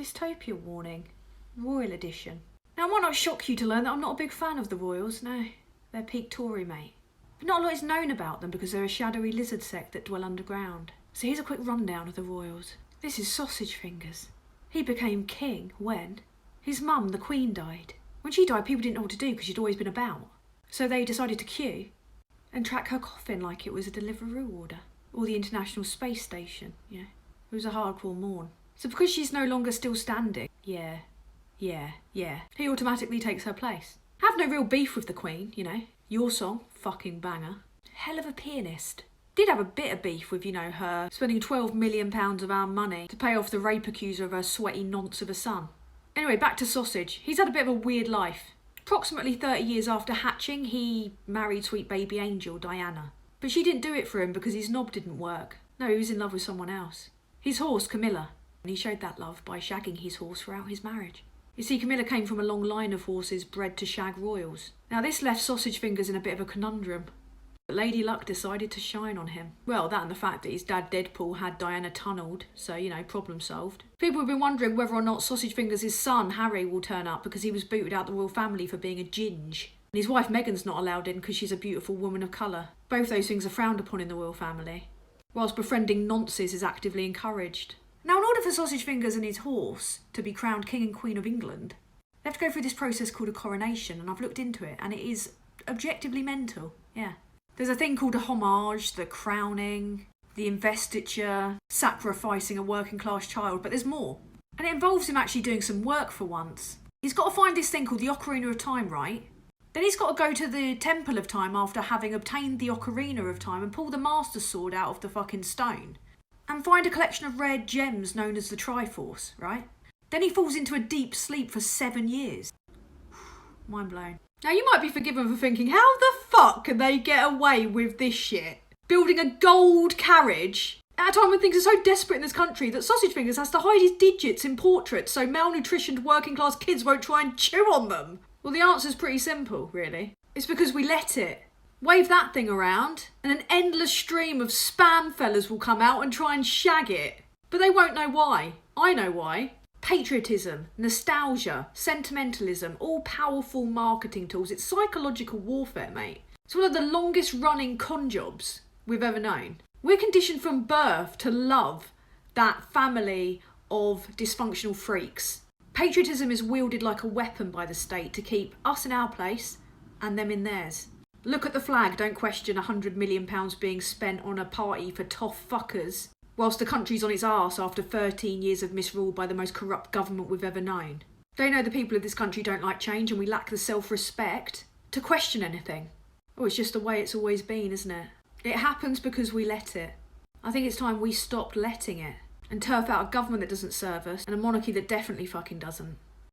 Dystopia warning. Royal edition. Now, it might not shock you to learn that I'm not a big fan of the royals. No, they're peak Tory, mate. But not a lot is known about them because they're a shadowy lizard sect that dwell underground. So here's a quick rundown of the royals. This is Sausage Fingers. He became king when his mum, the Queen, died. When she died, people didn't know what to do because she'd always been about. So they decided to queue and track her coffin like it was a Deliveroo order. Or the International Space Station, you know. It was a hardcore mourn. So because she's no longer still standing, yeah, he automatically takes her place. Have no real beef with the Queen, you know. Your song, fucking banger. Hell of a pianist. Did have a bit of beef with, you know, her spending £12 million of our money to pay off the rape accuser of her sweaty nonce of a son. Anyway, back to Sausage. He's had a bit of a weird life. Approximately 30 years after hatching, he married sweet baby angel Diana. But she didn't do it for him because his knob didn't work. No, he was in love with someone else. His horse, Camilla. And he showed that love by shagging his horse throughout his marriage. You see, Camilla came from a long line of horses bred to shag royals. Now this left Sausage Fingers in a bit of a conundrum. But Lady Luck decided to shine on him. Well, that and the fact that his dad Deadpool had Diana tunnelled, so, you know, problem solved. People have been wondering whether or not Sausage Fingers' son, Harry, will turn up because he was booted out the royal family for being a ginge. And his wife Meghan's not allowed in because she's a beautiful woman of colour. Both those things are frowned upon in the royal family. Whilst befriending nonces is actively encouraged. Now, in order for Sausage Fingers and his horse to be crowned King and Queen of England, they have to go through this process called a coronation, and I've looked into it, and it is objectively mental, yeah. There's a thing called a homage, the crowning, the investiture, sacrificing a working class child, but there's more. And it involves him actually doing some work for once. He's got to find this thing called the Ocarina of Time, right? Then he's got to go to the Temple of Time after having obtained the Ocarina of Time and pull the Master Sword out of the fucking stone. And find a collection of rare gems known as the Triforce, right? Then he falls into a deep sleep for 7 years. Mind blown. Now you might be forgiven for thinking, how the fuck can they get away with this shit? Building a gold carriage at a time when things are so desperate in this country that Sausage Fingers has to hide his digits in portraits so malnutritioned working class kids won't try and chew on them. Well, the answer's pretty simple, really. It's because we let it. Wave that thing around, and an endless stream of spam fellas will come out and try and shag it. But they won't know why. I know why. Patriotism, nostalgia, sentimentalism, all powerful marketing tools. It's psychological warfare, mate. It's one of the longest running con jobs we've ever known. We're conditioned from birth to love that family of dysfunctional freaks. Patriotism is wielded like a weapon by the state to keep us in our place and them in theirs. Look at the flag, don't question £100 million being spent on a party for toff fuckers, whilst the country's on its arse after 13 years of misrule by the most corrupt government we've ever known. They know the people of this country don't like change and we lack the self-respect to question anything. Oh, it's just the way it's always been, isn't it? It happens because we let it. I think it's time we stopped letting it and turf out a government that doesn't serve us and a monarchy that definitely fucking doesn't.